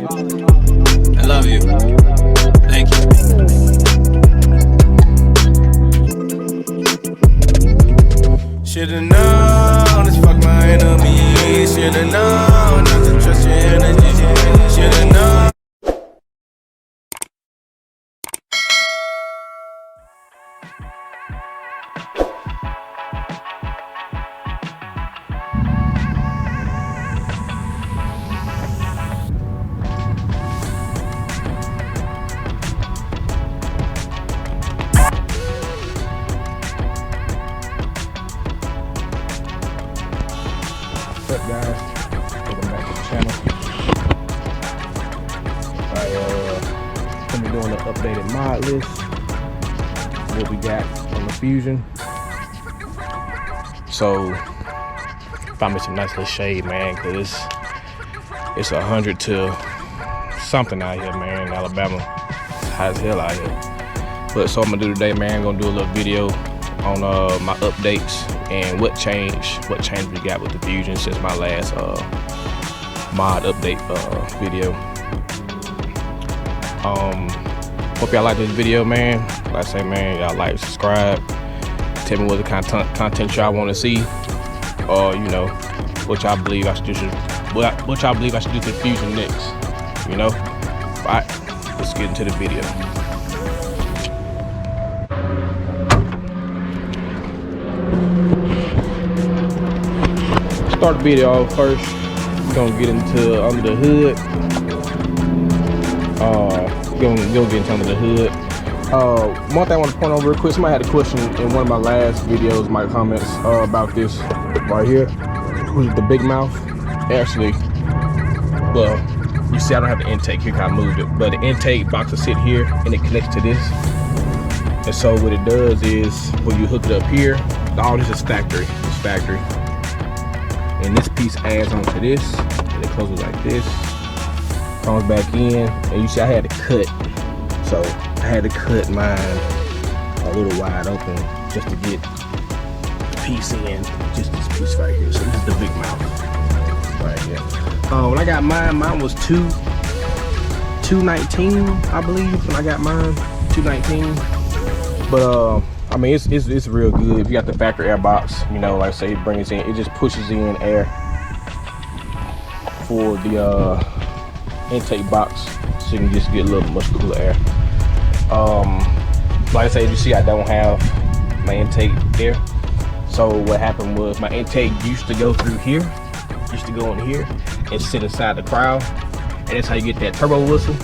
I love you. Thank you. Should've known, it's fuck my enemies. Should've known not to trust your energy. Should've known. What's up, guys? Welcome back to the channel. Gonna be doing an updated mod list. What we got on the Fusion. So found me some nice little shade, man, cause it's 100 to something out here, man, in Alabama. It's hot as hell out here. But so I'm gonna do today, man, gonna do a little video on my updates and what change we got with the Fusion since my last mod update video. Hope y'all like this video, man. Like I say, man, y'all like, subscribe, tell me what the content y'all want to see, or you know what y'all believe I should do. What y'all believe I should do to the Fusion next. You know. All right, let's get into the video. Start the video off first. We're gonna get into under the hood. Gonna get into under the hood. One thing I want to point out real quick. Somebody had a question in one of my last videos, my comments about this right here, which is the big mouth. Actually, well, you see I don't have the intake here, I moved it, but the intake box will sit here and it connects to this. And so what it does is when you hook it up here, all this is factory. It's factory. And this piece adds onto this, and it closes like this, comes back in, and you see I had to cut. So I had to cut mine a little wide open just to get the piece in, just this piece right here. So this is the big mouth right here. When I got mine was 219, I believe. When I got mine, 219. But I mean, it's real good. If you got the factory air box, you know, like I say, it brings in, it just pushes in air for the intake box, so you can just get a little much cooler air. Like I say, you see, I don't have my intake there. So what happened was my intake used to go through here, used to go in here and sit inside the crowd, and that's how you get that turbo whistle.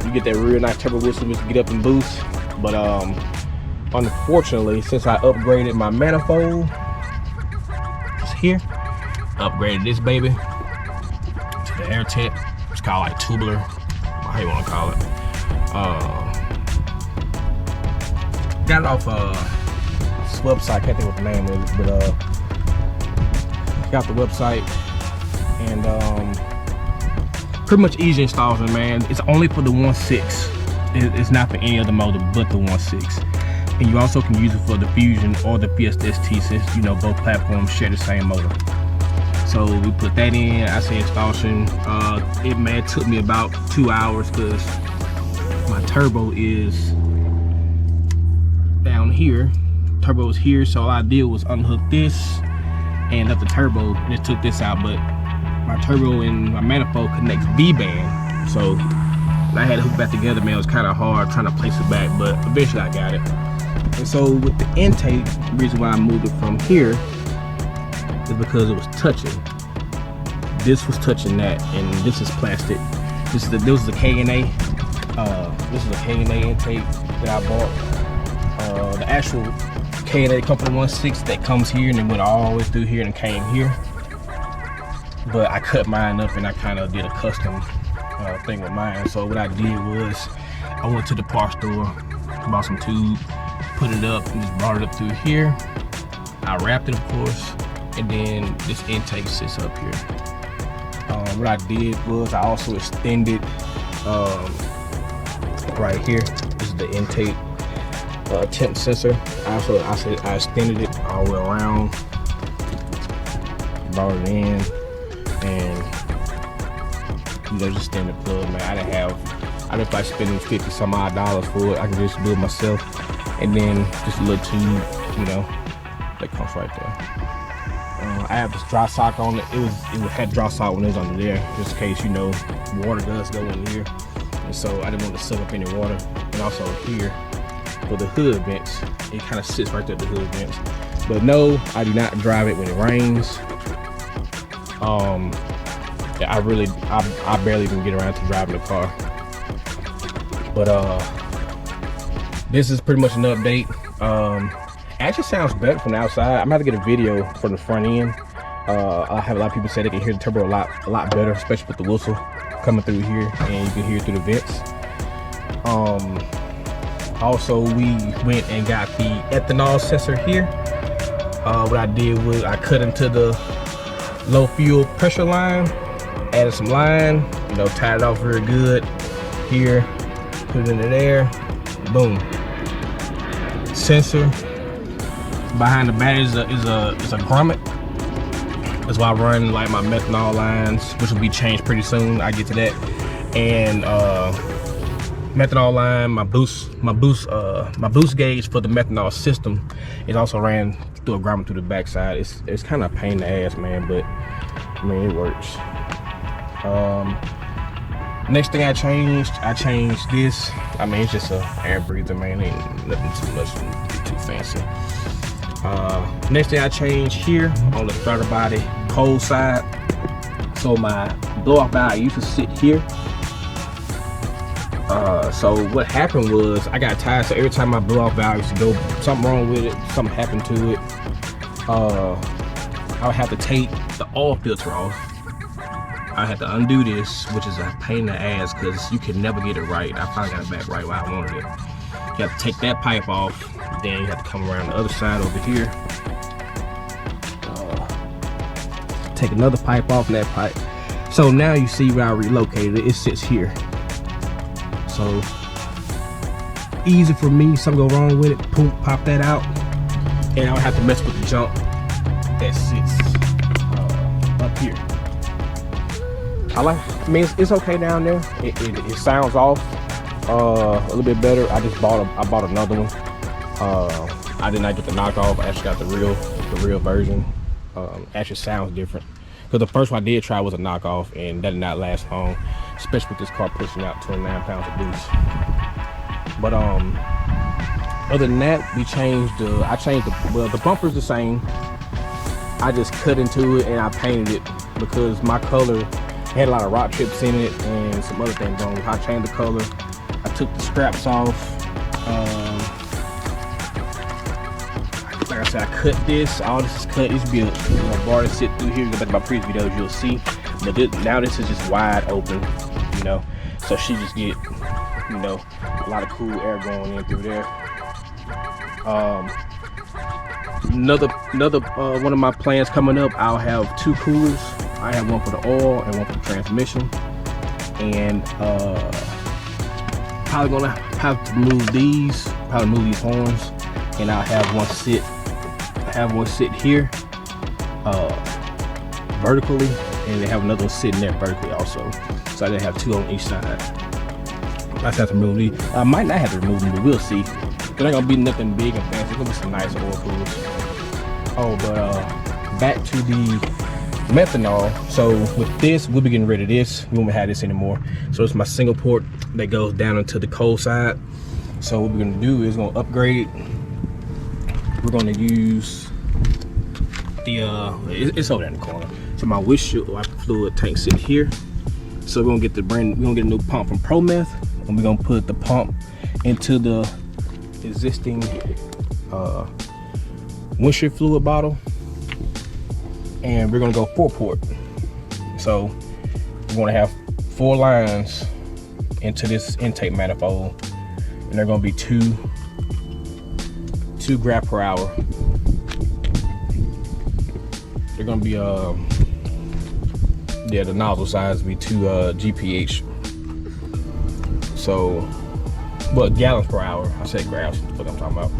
You get that real nice turbo whistle which you get up and boost. But unfortunately, since I upgraded my manifold, it's here, upgraded this baby to the Airtec. It's called like Tubular, how you want to call it. Got it off this website, I can't think what the name is, but got the website, and pretty much easy installing, man. It's only for the 1.6. It's not for any other motor but the 1.6. And you also can use it for the Fusion or the Fiesta ST, since you know both platforms share the same motor. So we put that in. I say installation. It took me about 2 hours because my turbo is down here. Turbo is here, so all I did was unhook this and up the turbo, and it took this out. But my turbo and my manifold connects V-band, so I had to hook back together, man. It was kind of hard trying to place it back, but eventually I got it. And so with the intake, the reason why I moved it from here is because it was touching. This was touching that, and this is plastic. This is a K&A. This is a K&A intake that I bought. The actual K&A company 1.6 that comes here and then went all the way through here and came here. But I cut mine up and I kind of did a custom thing with mine. So what I did was I went to the parts store, bought some tube, put it up, and just brought it up through here. I wrapped it, of course, and then this intake sits up here. What I did was I also extended right here. This is the intake temp sensor. I extended it all the way around, brought it in, and you know, just standard plug, man. I didn't like spending 50 some odd dollars for it. I can just do it myself. And then just a little tube, you know, that comes right there. I have this dry sock on it. It had dry sock when it was under there, just in case, you know, water does go in here. And so I didn't want to soak up any water. And also here for the hood vents, it kind of sits right there at the hood vents. But no, I do not drive it when it rains. I barely even get around to driving the car. But this is pretty much an update. Actually sounds better from the outside. I'm gonna have to get a video from the front end. I have a lot of people say they can hear the turbo a lot better, especially with the whistle coming through here, and you can hear it through the vents. Also, we went and got the ethanol sensor here. What I did was I cut into the low fuel pressure line, added some line, you know, tied it off very good here, put it into there, boom. Sensor behind the battery is a grommet. That's why I run like my methanol lines, which will be changed pretty soon. I get to that. And methanol line, my boost gauge for the methanol system is also ran through a grommet through the backside. It's kind of a pain in the ass, man, but I mean, it works. Next thing I changed this. I mean, it's just a air breather, man. Ain't nothing too much, too fancy. Next thing I changed here on the starter body cold side. So my blow-off valve used to sit here. So what happened was I got tired. So every time my blow-off valve used to go, something wrong with it, something happened to it. I would have to take the oil filter off. I had to undo this, which is a pain in the ass because you can never get it right. I finally got it back right where I wanted it. You have to take that pipe off, then you have to come around the other side over here. Take another pipe off that pipe. So now you see where I relocated it. It sits here. So easy for me. Something go wrong with it, boom, pop that out, and I don't have to mess with the jump that sits up here. I mean, it's okay down there. It sounds off a little bit better. I bought another one. I did not get the knockoff. I actually got the real version. Actually sounds different. Because the first one I did try was a knockoff, and that did not last long, especially with this car pushing out 29 pounds of boost. But other than that, I changed the bumper's the same. I just cut into it and I painted it because my color had a lot of rock chips in it and some other things on it. I changed the color. I took the straps off. Like I said, I cut this. All this is cut. This would be a bar to sit through here. Go back to my previous videos, you'll see. But now this is just wide open, you know. So she just get, you know, a lot of cool air going in through there. Another one of my plans coming up, I'll have two coolers. I have one for the oil and one for the transmission. And probably gonna have to move these horns, and I'll have one sit here vertically, and they have another one sitting there vertically also. So I didn't have two on each side. I have to remove these. I might not have to remove them, but we'll see. There ain't gonna be nothing big and fancy. It's gonna be some nice oil coolers. Oh, but back to the methanol. So with this, we'll be getting rid of this. We won't have this anymore. So it's my single port that goes down into the cold side. So what we're gonna do is gonna upgrade. We're gonna use the it's over there in the corner. So my Whoosh fluid tank sitting here. So we're gonna get a new pump from ProMeth, and we're gonna put the pump into the existing windshield fluid bottle, and we're gonna go 4-port. So we're gonna have 4 lines into this intake manifold, and they're gonna be 2 graph per hour. They're gonna be the nozzle size will be 2 GPH. So, but gallons per hour. I said graphs, that's what I'm talking about.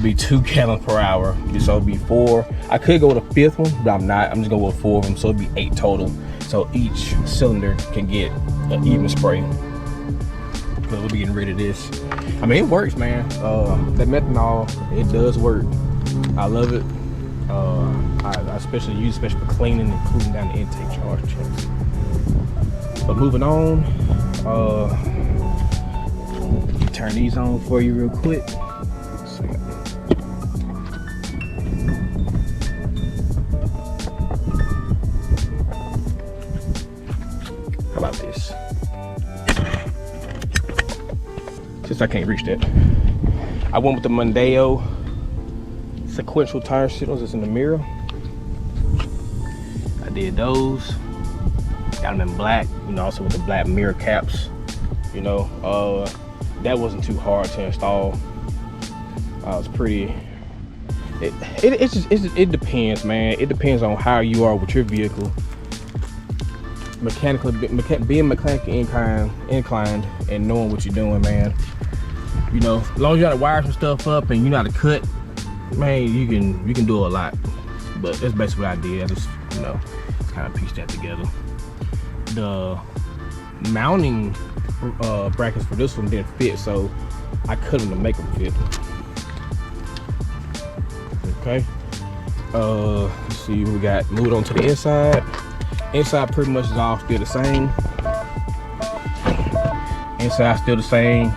Be 2 gallons per hour. So it'll be 4. I could go with a 5th one, but I'm not. I'm just going with 4 of them, so it'd be 8 total. so each cylinder can get an even spray. But we'll be getting rid of this. I mean, it works, man. That methanol, it does work. I love it. I especially use it for cleaning and cooling down the intake charge checks. But moving on, turn these on for you real quick. How about this? Since I can't reach that, I went with the Mondeo sequential tire signals that's in the mirror. I did those. Got them in black, you know, also with the black mirror caps. You know, that wasn't too hard to install. It's pretty. It depends, man. It depends on how you are with your vehicle. Being mechanically inclined and knowing what you're doing, man. You know, as long as you know how to wire some stuff up and you know how to cut, man, you can do a lot. But that's basically what I did. I just, you know, kind of pieced that together. The mounting brackets for this one didn't fit, so I cut them to make them fit. Okay. Let's see, we got moved on to the inside. Inside pretty much is all still the same. Inside still the same.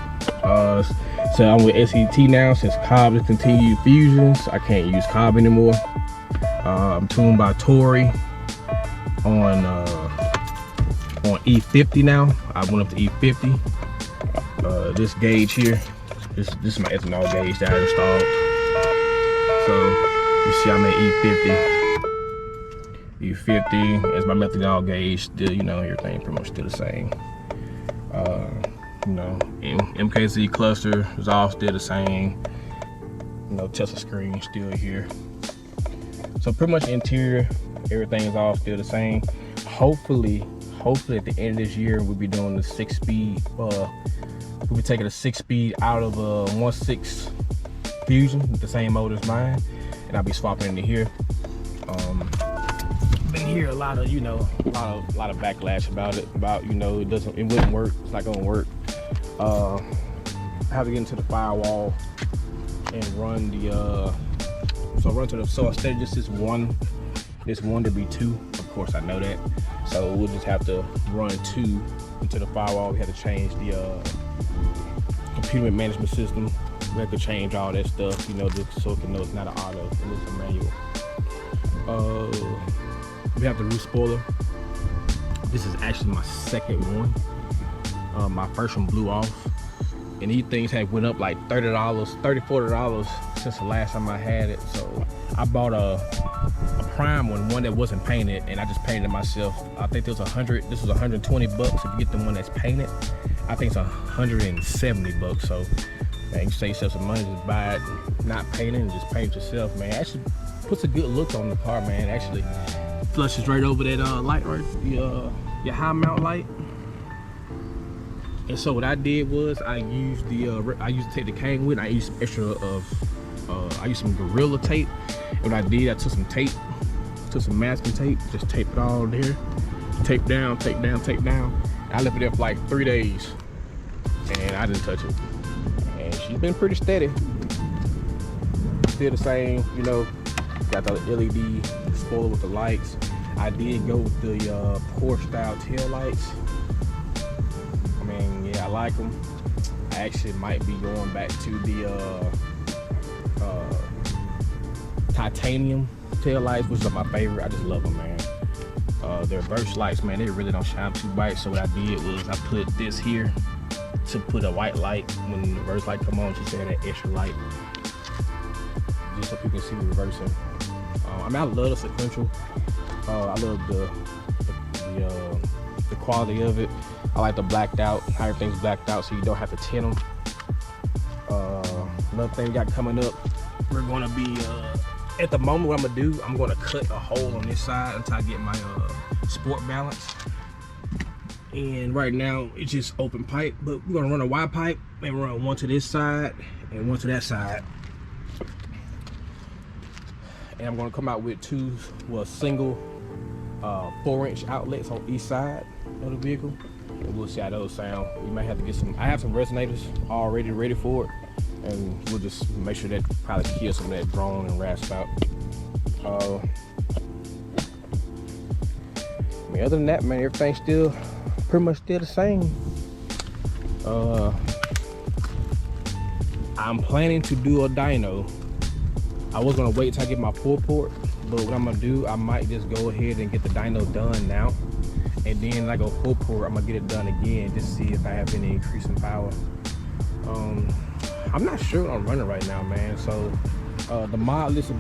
So I'm with SET now since Cobb discontinued fusions. I can't use Cobb anymore. I'm tuned by Tory on E50 now. I went up to E50. This gauge here, this is my ethanol gauge that I installed. So you see I'm at E50 as my methanol gauge. Still, you know, everything pretty much still the same. You know, MKZ Cluster is all still the same. You know, Tesla screen still here. So pretty much interior, everything is all still the same. Hopefully at the end of this year we'll be doing the 6-speed. We'll be taking a 6-speed out of a 1.6 Fusion with the same motor as mine, and I'll be swapping into here. Been hear a lot of, you know, a lot of backlash about it. About, you know, it wouldn't work. It's not gonna work. I have to get into the firewall and run the so instead of just this one to be 2. Of course I know that. So we'll just have to run 2 into the firewall. We have to change the computer management system. We have to change all that stuff, you know, just so it can know it's not an auto, it's a manual. We have the roof spoiler. This is actually my second one. My first one blew off, and these things have went up like $30, $40 since the last time I had it. So I bought a prime one that wasn't painted, and I just painted it myself. I think this was 120 bucks if you get the one that's painted. I think it's 170 bucks. So man, you save yourself some money, just buy it not painted and just paint it yourself, man. Actually puts a good look on the car, man. Actually flushes right over that light, right, your high mount light. And so what I did was I used to take the cane with. I used some extra I used some Gorilla tape. And what I did, I took some tape, took some masking tape, just taped it all there. Tape down, tape down, tape down. I left it there for like 3 days, and I didn't touch it. And she's been pretty steady. Still the same, you know. Got the LED spoiler with the lights. I did go with the Porsche Style taillights. I mean, yeah, I like them. I actually might be going back to the titanium taillights, which are my favorite. I just love them, man. They're burst lights, man. They really don't shine too bright. So what I did was I put this here to put a white light when the reverse light come on, just to have that extra light, just so people can see me reversing. I mean, I love the sequential. I love the quality of it. I like the blacked out, how everything's blacked out, so you don't have to tint them. Another thing we got coming up, we're gonna be at the moment, what I'm gonna do, I'm gonna cut a hole on this side until I get my sport balance. And right now it's just open pipe, but we're gonna run a wide pipe and run one to this side and one to that side. And I'm gonna come out with a single 4-inch outlets on each side of the vehicle, and we'll see how those sound. We might have to get some. I have some resonators already ready for it, and we'll just make sure that probably kill some of that drone and rasp out. I mean, other than that, man, everything's still pretty much still the same. I'm planning to do a dyno. I was gonna wait till I get my 4-port, but what I'm gonna do, I might just go ahead and get the dyno done now, and then like a 4-port, I'm gonna get it done again, just see if I have any increase in power. I'm not sure what I'm running right now, man. So the mod list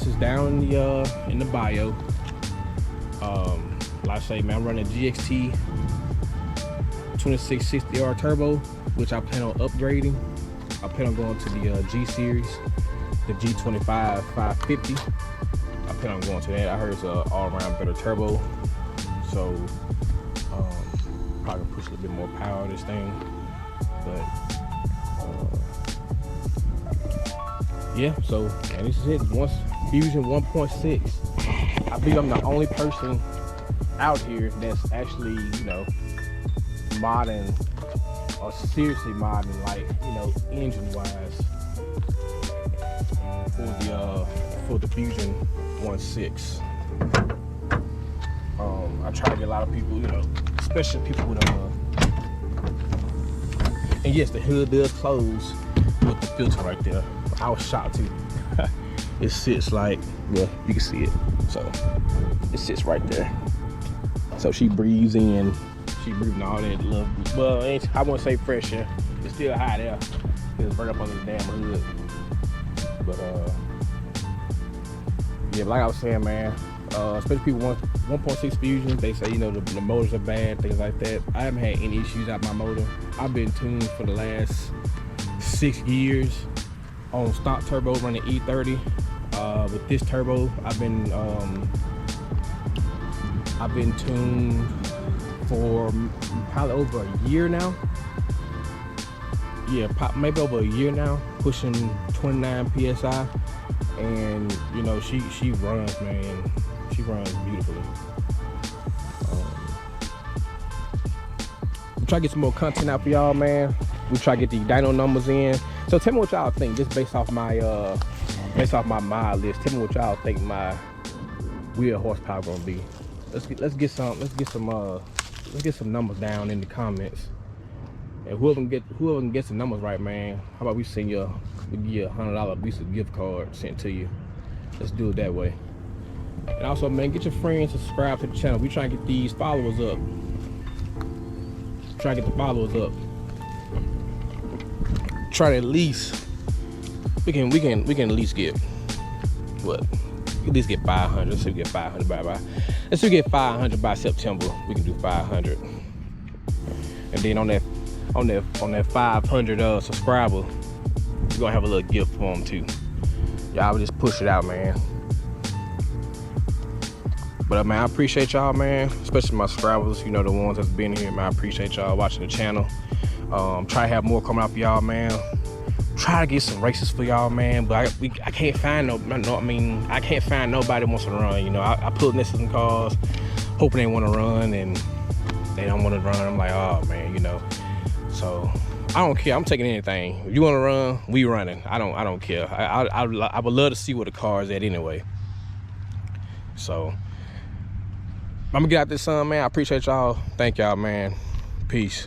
is down in the bio. Like I say, man, I'm running GXT 2660R turbo, which I plan on upgrading. I plan on going to the G series, the G25 550. I plan on going to that. I heard it's an all-around better turbo, so probably push a little bit more power of this thing. But yeah, so and this is it. Once Fusion 1.6. I believe I'm the only person out here that's actually, you know, modding or seriously modding, like, you know, engine wise for the Fusion 1.6. I try to get a lot of people, you know, especially people with and yes, the hood does close with the filter right there. I was shocked too. It sits like, well, you can see it. So it sits right there. So she breathes in. She breathing all that love. Well, I won't say fresh air. It's still hot there. It's right up under the damn hood. But yeah, like I was saying, man, especially people want 1.6 Fusion, they say, you know, the motors are bad, things like that. I haven't had any issues out my motor. I've been tuned for the last 6 years on stock turbo running E30. With this turbo, I've been tuned for probably over a year now. Yeah, maybe over a year now, pushing 29 PSI. And you know, she runs, man. She runs beautifully. We try to get some more content out for y'all, man. We try to get the dyno numbers in. So tell me what y'all think, just based off my mod list. Tell me what y'all think my wheel horsepower gonna be. Let's get some numbers down in the comments. And whoever can get the numbers right, man, how about we give you a $100 Visa gift card sent to you. Let's do it that way. And also, man, get your friends to subscribe to the channel. We try to get these followers up. Try to get the followers up. Try to at least we can at least get what? At least get 500. Let's see if we get 500 by let's see if we get 500 by September. We can do 500. And then on that 500 subscriber, we're gonna have a little gift for them too. Y'all just push it out, man. But man, I appreciate y'all, man, especially my subscribers, you know, the ones that's been here, man. I appreciate y'all watching the channel. Try to have more coming out for y'all, man. Try to get some races for y'all, man, but I can't find I can't find nobody who wants to run. You know, I put next to some cars hoping they want to run, and they don't want to run. I'm like, oh man, you know. So I don't care. I'm taking anything. If you want to run, we running. I don't care. I would love to see where the car is at anyway. So I'm gonna get out this sun, man. I appreciate y'all. Thank y'all, man. Peace.